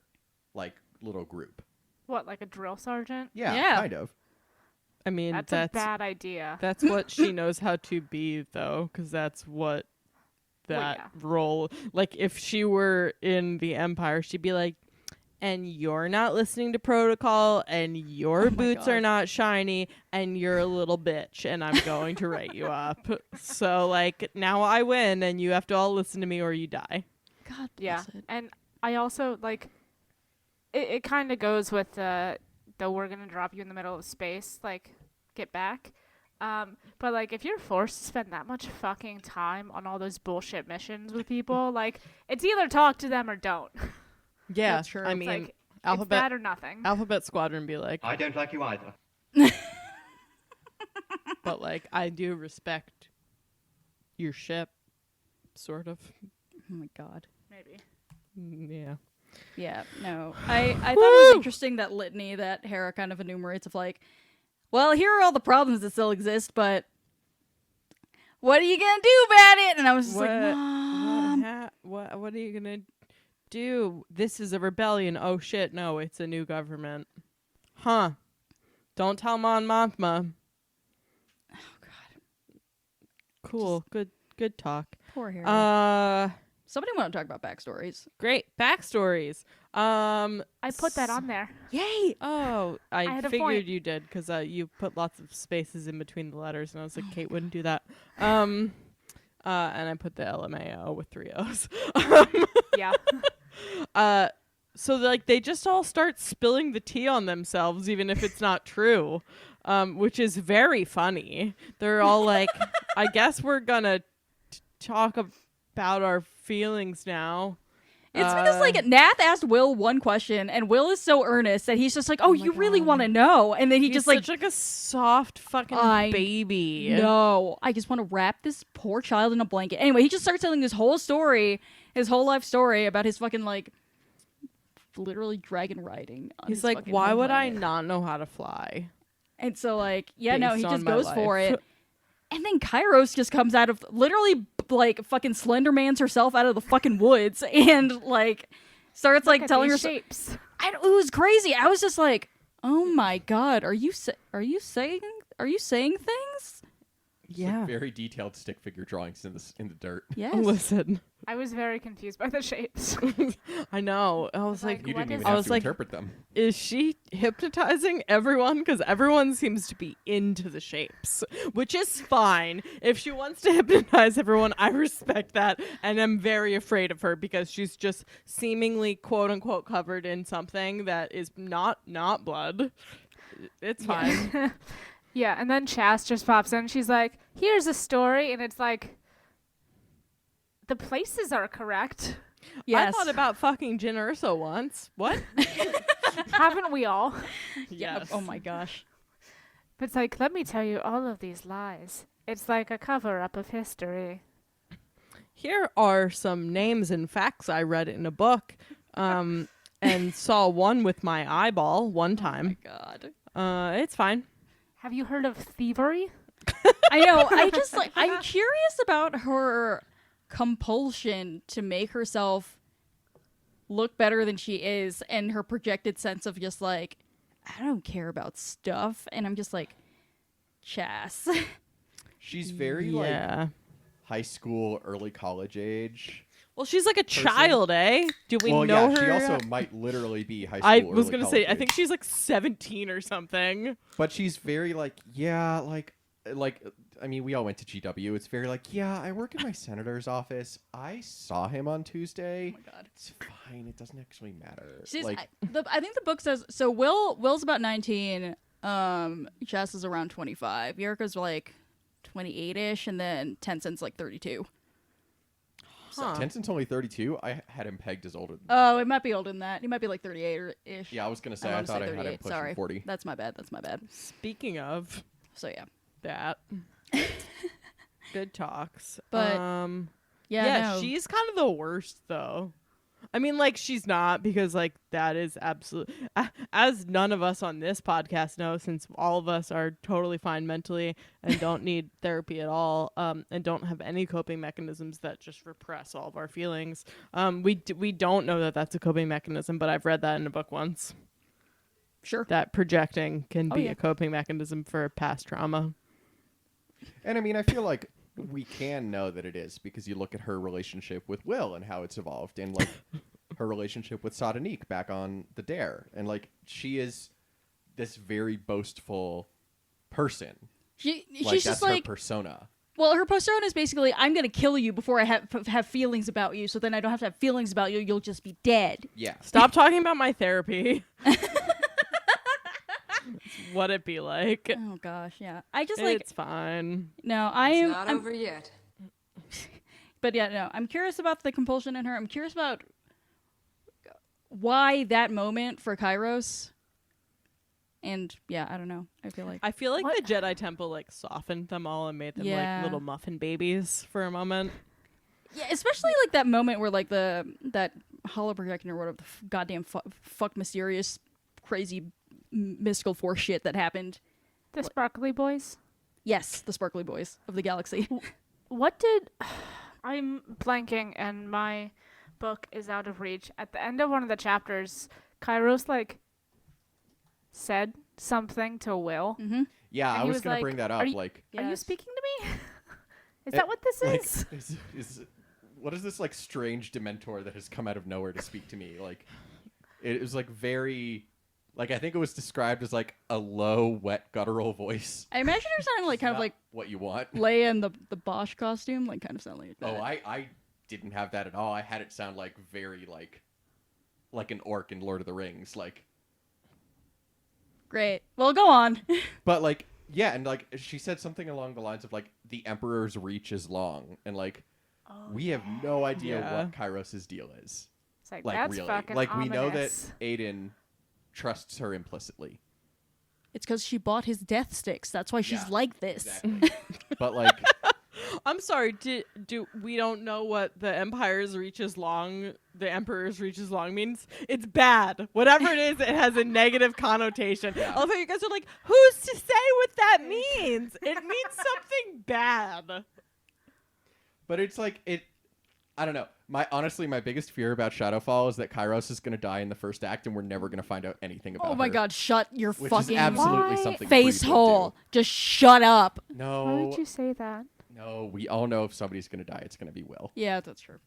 like little group. What, like a drill sergeant? Yeah, Yeah. kind of. I mean, That's a bad idea. That's what she knows how to be, though, because that's what that yeah. role. Like, if she were in the Empire, she'd be like, and you're not listening to protocol, and your boots God. are not shiny, and you're a little bitch, and I'm going to write you up. So, like, now I win, and you have to all listen to me or you die. God Yeah, bless it. and I also like. It kind of goes with the we're gonna drop you in the middle of space, like get back. But like if you're forced to spend that much fucking time on all those bullshit missions with people, like it's either talk to them or don't. Yeah, That's true. I It's mean, like it's Alphabet that or nothing. Alphabet Squadron be like, I don't like you either. but like I do respect your ship, sort of. Oh my God. Maybe. Yeah. Yeah, no. I thought it was interesting that litany that Hera kind of enumerates of like, well, here are all the problems that still exist, but what are you gonna do about it? And I was just like, Mom. What are you gonna do? This is a rebellion. Oh shit! No, it's a new government. Huh? Don't tell Mon Mothma. Oh God. Cool. Good talk. Poor Hera. Uh, Somebody want to talk about backstories. great backstories. I put that on there. Yay! Oh, I had a figured point. you did because you put lots of spaces in between the letters, and I was like, Kate wouldn't do that. And I put the LMAO with 3 O's. Yeah. So like they just all start spilling the tea on themselves, even if it's not true, which is very funny. They're all like, "I guess we're gonna talk about our feelings now." It's because like Nath asked Will one question, and Will is so earnest that he's just like, "Oh, my you really God. want to know?" And then he He's just like, such a soft fucking I baby. "No, I just want to wrap this poor child in a blanket." Anyway, he just starts telling his whole story, his whole life story about his fucking like, literally dragon riding. On He's his like, fucking "Why home would I planet." not know how to fly?" And so like, yeah, no, he Based on just my goes for life. it. And then Kairos just comes out of literally like fucking Slenderman's herself out of the fucking woods and like starts like Look at telling her these shapes. it was crazy. I was just like, "Oh my God, are you saying things?" It's Yeah. like very detailed stick figure drawings in the dirt. Yes. Listen, I was very confused by the shapes. I know. I was like, You What didn't even is- I have was to like- interpret them. is she hypnotizing everyone? Because everyone seems to be into the shapes, which is fine. If she wants to hypnotize everyone, I respect that, and I'm very afraid of her because she's just seemingly quote unquote covered in something that is not blood. It's fine. Yeah, and then Chas just pops in. She's like, "Here's a story," and it's like, the places are correct. Yes. I thought about fucking Jyn Erso once. What? Haven't we all? Yeah. Oh my gosh. But it's like, let me tell you all of these lies. It's like a cover-up of history. Here are some names and facts I read in a book, and saw one with my eyeball one time. God. It's fine. Have you heard of thievery? I know. I just like I'm curious about her compulsion to make herself look better than she is and her projected sense of just like I don't care about stuff and I'm just like Chas. She's very like Yeah. high school, early college age. Well, she's like a child, eh? Do we well, know yeah, her? she also might literally be high school. I was early gonna say, college I think age. she's like 17 or something. But she's very like, yeah, like I mean, we all went to GW. It's very like, yeah, I work in my senator's office. I saw him on Tuesday. Oh my God. It's fine. It doesn't actually matter. She's like, I think the book says so Will's about 19, Chas is around 25. Yurika's like 28ish and then Tencent's like 32. Huh. Tencent's only 32. I had him pegged as older than Oh, it might be older than that. He might be like 38-ish. Yeah, I was gonna say. I wanna thought I had him 38. pushing Sorry. 40. That's my bad. Speaking of So yeah. that, good talks. But- Yeah, no. she's kind of the worst though. I mean, like, she's not because like that is absolute. As none of us on this podcast know, since all of us are totally fine mentally and don't need therapy at all, and don't have any coping mechanisms that just repress all of our feelings. We don't know that that's a coping mechanism, but I've read that in a book once. Sure. That projecting can Oh, be yeah. a coping mechanism for past trauma. And I mean, I feel like we can know that it is because you look at her relationship with Will and how it's evolved, and like her relationship with Sadanique back on the Dare, and like she is this very boastful person. She's Like that's just her like persona. Well, her persona is basically, I'm going to kill you before I have feelings about you, so then I don't have to have feelings about you. You'll just be dead. Yeah. Stop talking about my therapy. What it be like? Oh, gosh, yeah. I just, like, It's fine. no, I'm over yet. But, yeah, no, I'm curious about the compulsion in her. I'm curious about why that moment for Kairos. And, yeah, I don't know. I feel like... I feel like the Jedi Temple like softened them all and made them Yeah. like little muffin babies for a moment. Yeah, especially like that moment where like that holoprojector or whatever the goddamn fuck mysterious crazy mystical force shit that happened. The Sparkly Boys. Yes, the sparkly boys of the galaxy. What did... I'm blanking and my book is out of reach. At the end of one of the chapters, Kairos like said something to Will. Mm-hmm. Yeah, And I he was was gonna like, bring that up. "Are you- Like, Are you Yes. speaking to me? Is it- that what this like, is? what is this like strange Dementor that has come out of nowhere to speak to me? Like, it was like very, like I think it was described as like a low, wet, guttural voice. I imagine her sounding like kind of Not like what you want. Leia in the Bosch costume, like kind of sounding like that. Oh, I didn't have that at all. I had it sound like very like an orc in Lord of the Rings, like. Great. Well, go on. But like, yeah, and like she said something along the lines of like the Emperor's reach is long, and like we have no idea Yeah. what Kairos' deal is. It's like, Like that's really, fucking like we know that ominous. Aiden trusts her implicitly. It's because she bought his death sticks. That's why she's Yeah, like this. Exactly. But like, I'm sorry. Do we don't know what the Empire's reach is long? The Emperor's reach is long means it's bad. Whatever it is, it has a negative connotation. I love how you guys are like, who's to say what that means? It means something bad. but it's like it. I don't know. My biggest fear about Shadowfall is that Kairos is going to die in the first act, and we're never going to find out anything about Oh my her, god, shut your which fucking is absolutely Why? something face Creed would hole. Just shut up. do. Why No, would you say that? no, we all know if somebody's going to die, it's going to be Will. Yeah, that's true.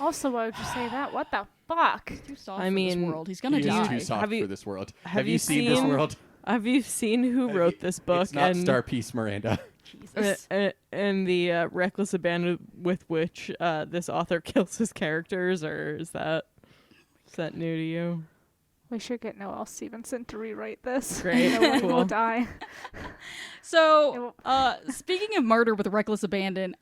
Also, why would you say that? What the fuck? Too soft I for mean, this world. He's gonna He is die. too soft Have you- for this world. have you you seen this seen- world? Have you seen who Have wrote you- this book? It's not and Star Peace Miranda. Jesus. and the reckless abandon with which this author kills his characters, or is that new to you? We should get Noelle Stevenson to rewrite this. Great, Nobody will cool. die. So, speaking of murder with reckless abandon,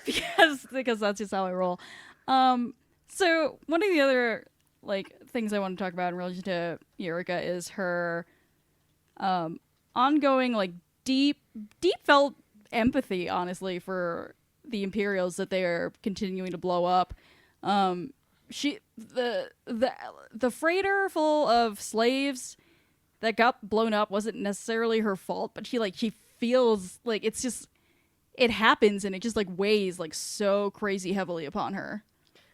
because that's just how I roll. So one of the other like things I want to talk about in relation to Eureka is her ongoing like deep felt empathy, honestly, for the Imperials that they are continuing to blow up. The freighter full of slaves that got blown up wasn't necessarily her fault, but she feels like it happens and it just like weighs like so crazy heavily upon her.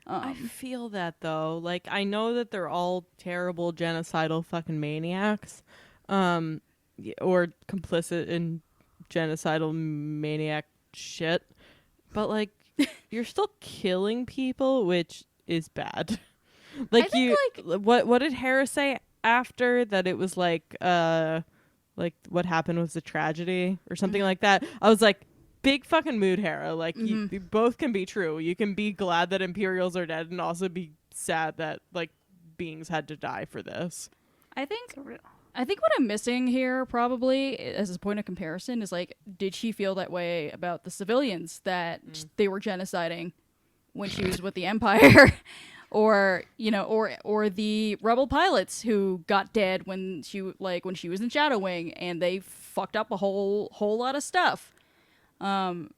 I feel that though. Like I know that they're all terrible genocidal fucking maniacs, or complicit in genocidal maniac shit. But like, you're still killing people, which is bad. Like I think, what did Hera say after that? It was like what happened was a tragedy or something like that. I was like, big fucking mood, Hera. Like you both can be true. You can be glad that Imperials are dead and also be sad that like beings had to die for this. I think what I'm missing here probably as a point of comparison is like, did she feel that way about the civilians that they were genociding when she was with the Empire? Or or the rebel pilots who got dead when she was in Shadow Wing and they fucked up a whole lot of stuff. We're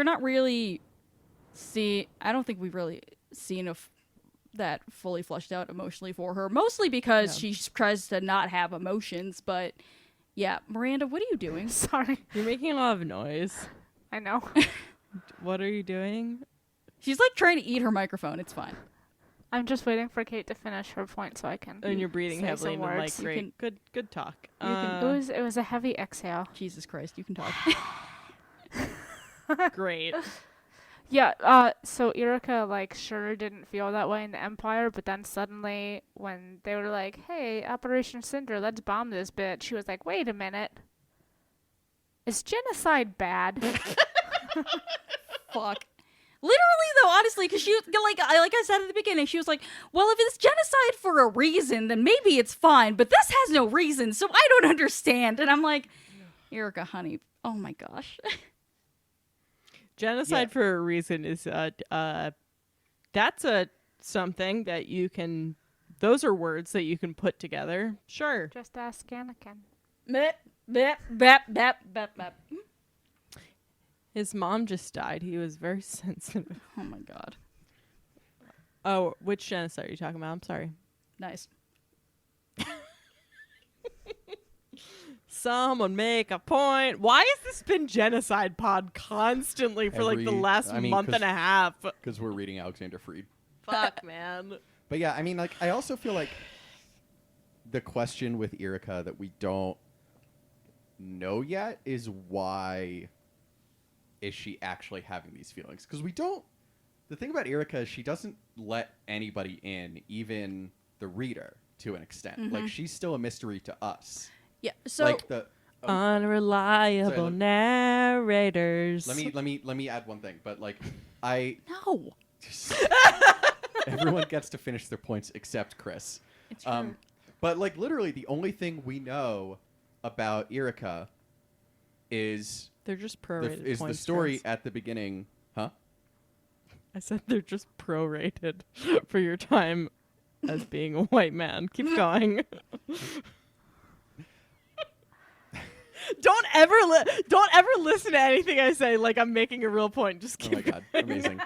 not really I don't think we've really seen that fully fleshed out emotionally for her, mostly because she tries to not have emotions. But yeah, Miranda, what are you doing? Sorry. You're making a lot of noise. I know. What are you doing? She's like trying to eat her microphone. It's fine. I'm just waiting for Kate to finish her point so I can. And you're breathing say heavily some into the mic. words. Great. Good talk. It was a heavy exhale. Jesus Christ, you can talk. Great. Yeah, so Eureka, like, sure didn't feel that way in the Empire, but then suddenly, when they were like, hey, Operation Cinder, let's bomb this bitch, she was like, wait a minute. Is genocide bad? Fuck. Literally, though, honestly, because she, like I said at the beginning, she was like, well, if it's genocide for a reason, then maybe it's fine, but this has no reason, so I don't understand. And I'm like, Erica, honey, oh my gosh. Genocide for a reason is that's something that you can. Those are words that you can put together. Sure. Just ask Anakin. Bep, bep, bep, bep, bep, bep. His mom just died. He was very sensitive. Oh my god. Oh, which genocide are you talking about? I'm sorry. Nice. Someone make a point. Why has this been genocide pod constantly for like the last month and a half? Because we're reading Alexander Freed. Fuck, man. But yeah, I mean, like, I also feel like the question with Erica that we don't know yet is why is she actually having these feelings? Because we don't. The thing about Erica is she doesn't let anybody in, even the reader, to an extent. Like, she's still a mystery to us. Yeah, so... Like the Unreliable Sorry, narrators. let me add one thing. But like, No. everyone gets to finish their points except Chris. It's true. But like, literally, the only thing we know about Erica is They're just prorated. the points, story Chris. at the beginning, huh? I said they're just prorated for your time as being a white man. Keep going. Don't ever listen to anything I say like I'm making a real point. Just keep Oh my god, going. amazing.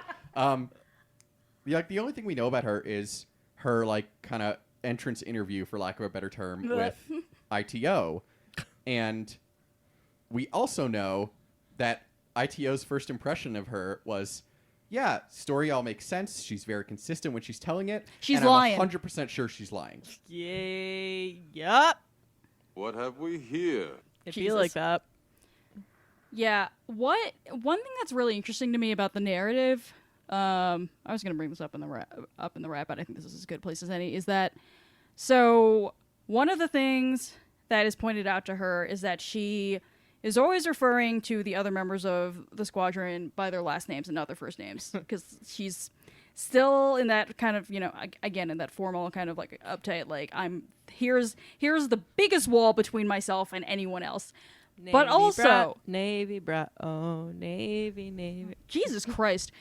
The only thing we know about her is her like kind of entrance interview, for lack of a better term, with ITO, and we also know that ITO's first impression of her was, yeah, story all makes sense. She's very consistent when she's telling it. She's and lying. I'm 100% sure she's lying. Yay. Yup. What have we here? It feel like that. Yeah, one thing that's really interesting to me about the narrative, I was going to bring this up in the wrap, but I think this is as good a place as any, is that, so one of the things that is pointed out to her is that she is always referring to the other members of the squadron by their last names and not their first names, because she's still in that kind of, again, in that formal kind of like uptight, like here's the biggest wall between myself and anyone else. But also Navy brat, oh Navy. Jesus Christ.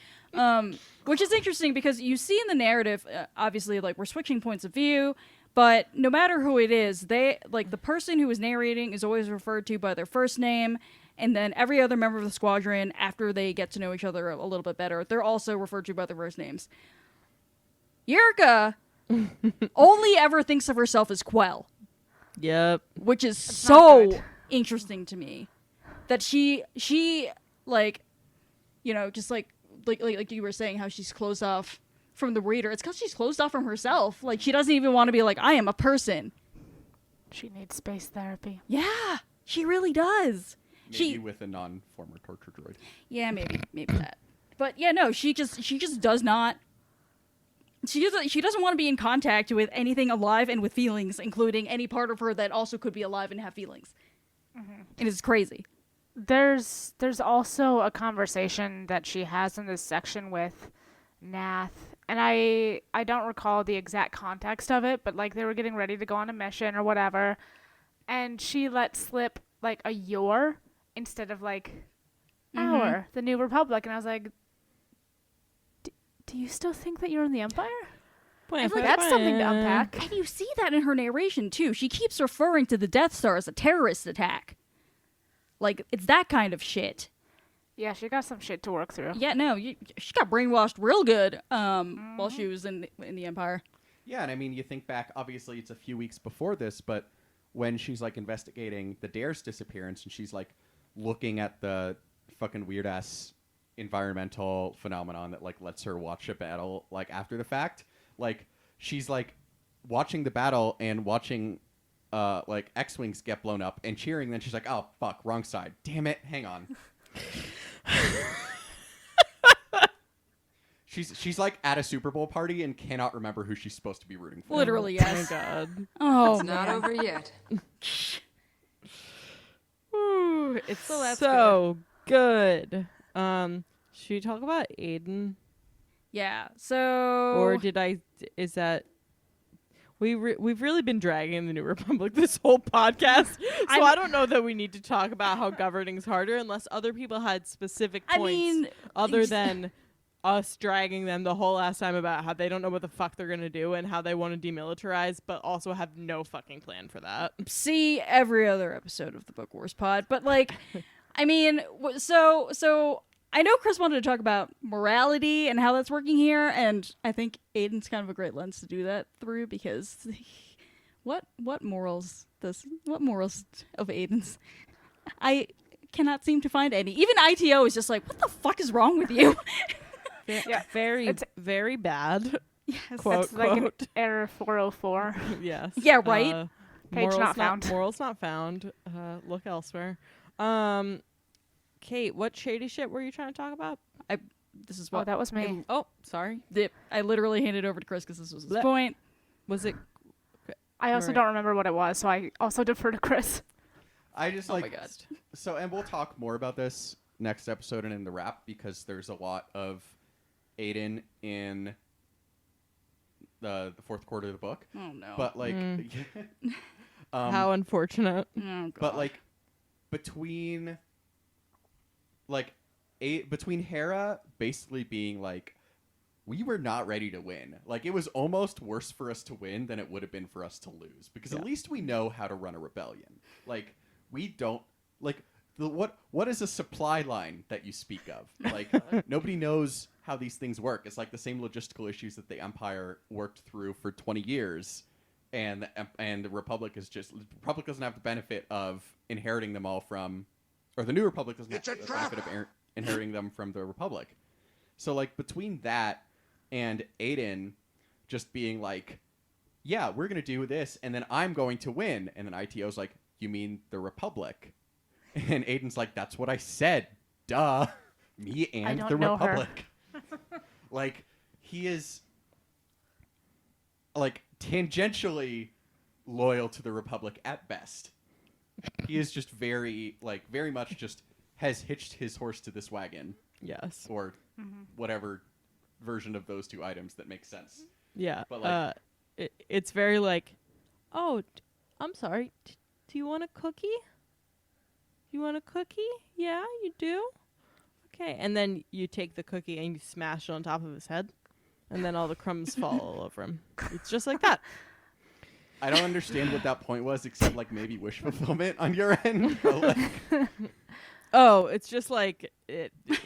Which is interesting because you see in the narrative, obviously, like, we're switching points of view, but no matter who it is, they, like, the person who is narrating is always referred to by their first name, and then every other member of the squadron, after they get to know each other a little bit better, they're also referred to by their first names. Yurka only ever thinks of herself as Quell, Yep. which is not so good. interesting to me. That she like, just like you were saying, how she's closed off from the reader. It's because she's closed off from herself. Like, she doesn't even want to be like, I am a person. She needs space therapy. Yeah, she really does. Maybe with a non-former torture droid. Yeah, maybe that. But yeah, no, she just does not. She doesn't want to be in contact with anything alive and with feelings, including any part of her that also could be alive and have feelings. And it's crazy. There's also a conversation that she has in this section with Nath, and I don't recall the exact context of it, but like they were getting ready to go on a mission or whatever, and she let slip like a your instead of like our, the New Republic, and I was like, do you still think that you're in the Empire? I feel like that's something to unpack. And you see that in her narration, too. She keeps referring to the Death Star as a terrorist attack. Like, it's that kind of shit. Yeah, she got some shit to work through. Yeah, no, she got brainwashed real good while she was in the Empire. Yeah, and I mean, you think back, obviously it's a few weeks before this, but when she's like investigating the Dare's disappearance and she's like looking at the fucking weird ass environmental phenomenon that like lets her watch a battle like after the fact, like she's like watching the battle and watching like X-Wings get blown up and cheering, then she's like, oh fuck, wrong side, damn it, hang on. She's like at a Super Bowl party and cannot remember who she's supposed to be rooting for. Literally, yes. Oh my god. Oh, It's not man. over yet. Ooh, It's So that's so good. Should we talk about Aiden? Yeah. So Or is that we've really been dragging the New Republic this whole podcast, so I don't know that we need to talk about how governing's harder unless other people had specific points I mean, other than us dragging them the whole last time about how they don't know what the fuck they're gonna do and how they want to demilitarize, but also have no fucking plan for that. see every other episode of the Book Wars pod, but like, I mean, so I know Chris wanted to talk about morality and how that's working here, and I think Aiden's kind of a great lens to do that through because what morals of Aiden's? I cannot seem to find any. Even ITO is just like, what the fuck is wrong with you? Yeah, Very, it's- very bad. Yes. Quote, It's like an quote. error 404. Yes. Yeah, right? Page not found. Morals not found. Look elsewhere. Kate, what shady shit were you trying to talk about? This is Oh, what that was me. Oh, sorry. I literally handed over to Chris because this was his Blech. point. Was it? I also Right. don't remember what it was, so I also defer to Chris. I just Oh like my God. so, and we'll talk more about this next episode and in the wrap because there's a lot of Aiden in the fourth quarter of the book. Oh no. But like, How unfortunate. Oh, God. but like between between Hera basically being like, we were not ready to win. Like, it was almost worse for us to win than it would have been for us to lose because at least we know how to run a rebellion. Like, we don't like what is a supply line that you speak of? Like, nobody knows how these things work. It's like the same logistical issues that the Empire worked through for 20 years. And the Republic doesn't have the benefit of inheriting them all from, or the New Republic doesn't have the benefit of inheriting them from the Republic. So like between that and Aiden just being like, yeah, we're gonna do this, and then I'm going to win, and then ITO's like, you mean the Republic? And Aiden's like, that's what I said, duh, me and don't the know her. Republic. Like he is like tangentially loyal to the Republic at best. He is just very much just has hitched his horse to this wagon, Yes. or whatever version of those two items that makes sense. Yeah. But, like- it's very like, oh, I'm sorry. Do you want a cookie? You want a cookie? Yeah, you do. Okay. And then you take the cookie and you smash it on top of his head, and then all the crumbs fall all over him. It's just like that. I don't understand what that point was, except like maybe wish fulfillment on your end. But, like, Oh, it's just like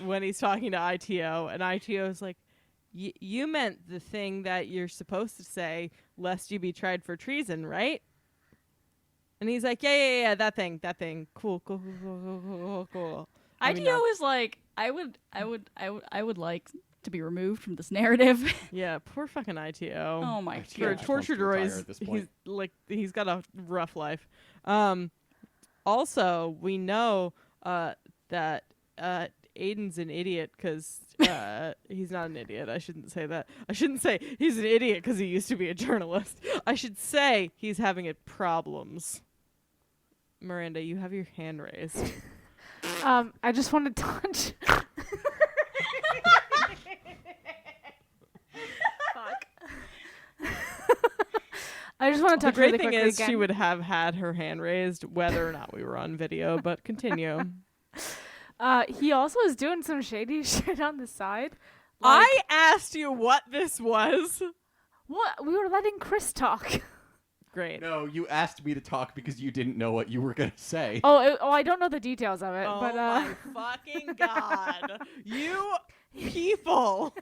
when he's talking to ITO, and ITO is like, you meant the thing that you're supposed to say, lest you be tried for treason, right? And he's like, yeah, that thing. Cool. I mean, ITO is like, I would like to be removed from this narrative. yeah, poor fucking ITO. Oh my ITO For God. just wants to torture retire droids, at this point. he's got a rough life. Also, we know that Aiden's an idiot because he's not an idiot. I shouldn't say that. I shouldn't say he's an idiot because he used to be a journalist. I should say he's having problems. Miranda, you have your hand raised. I just want to touch. I just want to The touch great really thing quickly is again. she would have had her hand raised whether or not we were on video, but continue. He also is doing some shady shit on the side. I asked you what this was. What? We were letting Chris talk. Great. no, you asked me to talk because you didn't know what you were gonna say. Oh, I don't know the details of it, Oh but my fucking god. You people.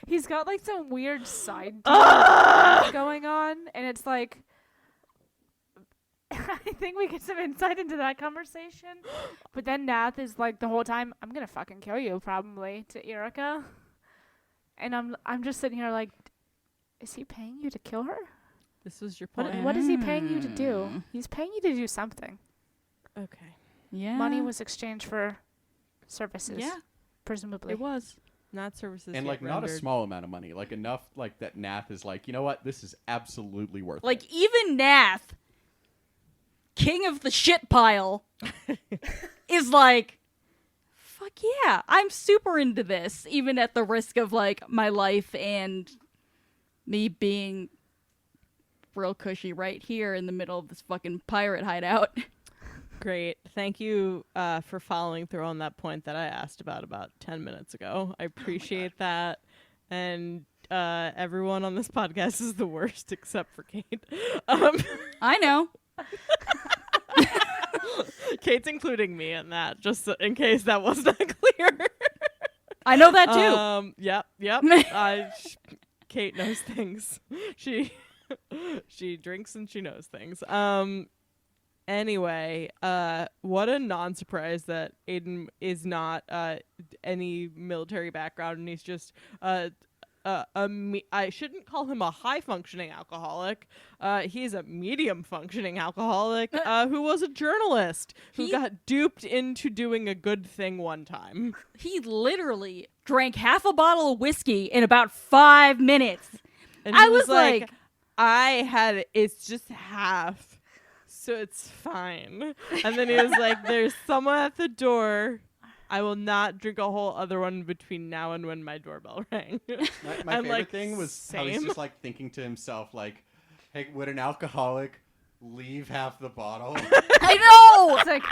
he's got like some weird side Ah! deal going on, and it's like I think we get some insight into that conversation. But then Nath is like the whole time, I'm gonna fucking kill you probably to Erica, and I'm just sitting here like, is he paying you to kill her? This was your point. What is he paying you to do? He's paying you to do something. Okay. Yeah. Money was exchanged for services. Yeah, Presumably. it was. Not services. And yet like not a rendered. small amount of money, like enough like that Nath is like, you know what, this is absolutely worth Like it. even Nath, king of the shit pile, is like, fuck yeah, I'm super into this, even at the risk of like my life and me being real cushy right here in the middle of this fucking pirate hideout. Great. Thank you for following through on that point that I asked about 10 minutes ago. I appreciate that. And everyone on this podcast is the worst except for Kate. I know. Kate's including me in that, just in case that was not clear. I know that too. Yep. Kate knows things. She drinks and she knows things. Anyway, what a non-surprise that Aiden is not any military background, and he's just I shouldn't call him a high-functioning alcoholic. He's a medium-functioning alcoholic who was a journalist who got duped into doing a good thing one time. He literally drank half a bottle of whiskey in about 5 minutes. And I he was like, it's just half, so it's fine. And then he was like, there's someone at the door. I will not drink a whole other one between now and when my doorbell rang. My favorite thing was how he's just like thinking to himself, like, hey, would an alcoholic leave half the bottle? I know. It's like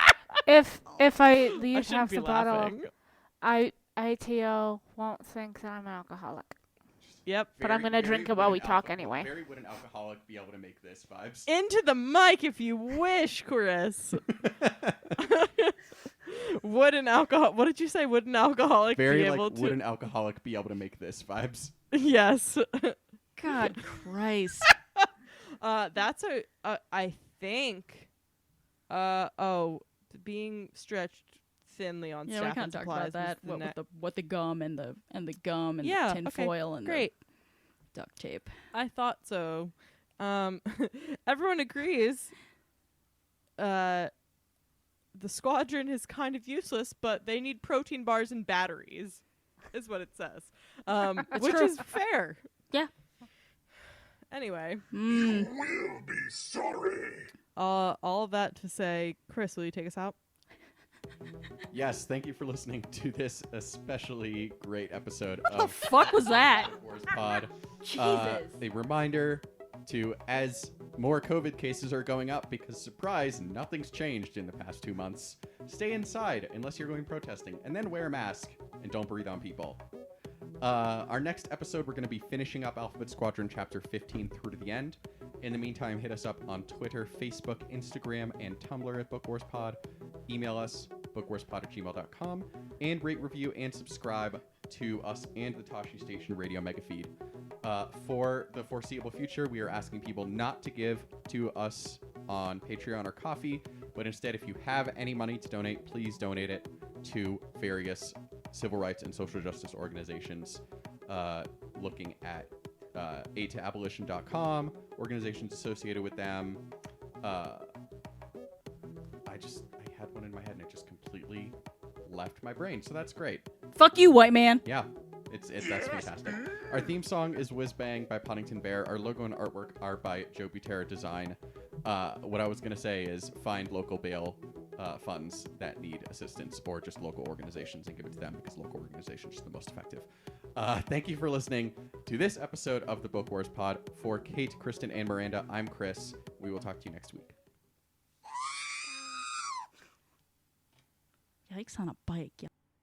if I leave I shouldn't half be the bottle, laughing. ITO won't think that I'm an alcoholic. Yep. But I'm gonna drink it while we talk anyway. Very would an alcoholic be able to make this vibes? Into the mic if you wish, Chris. Would an alcoholic Very be like able to? would an alcoholic be able to make this vibes? Yes. God Christ. That's I think. Being stretched thinly on Yeah, staff we kind and of talked supplies about that. was What the gum and the gum and Yeah, the tin okay, foil and great. the duct tape. I thought so. Everyone agrees. The squadron is kind of useless, but they need protein bars and batteries, is what it says. Which true. is fair. Yeah. Anyway, Will be sorry. all of that to say, Chris, will you take us out? Yes, thank you for listening to this especially great episode What the of fuck was that? Wars Pod. Jesus. A reminder to, as more COVID cases are going up, because surprise, nothing's changed in the past 2 months, stay inside unless you're going protesting, and then wear a mask and don't breathe on people. Our next episode, we're going to be finishing up Alphabet Squadron Chapter 15 through to the end. In the meantime, hit us up on Twitter, Facebook, Instagram, and Tumblr at BookWarsPod. Email us, bookwarspod@gmail.com, and rate, review, and subscribe to us and the Tashi Station Radio Mega Feed. For the foreseeable future, we are asking people not to give to us on Patreon or Ko-fi, but instead, if you have any money to donate, please donate it to various civil rights and social justice organizations, looking at aidtoabolition.com, organizations associated with them. I had one in my head and it just completely left my brain, so that's great. Fuck you, white man. Yeah, that's fantastic. Our theme song is Whiz Bang by Poddington Bear. Our logo and artwork are by Joe Butera Design. What I was going to say is find local bail funds that need assistance, or just local organizations, and give it to them, because local organizations are the most effective. Thank you for listening to this episode of the Book Wars Pod. For Kate, Kristen, and Miranda, I'm Chris. We will talk to you next week. Yikes on a bike. Yeah.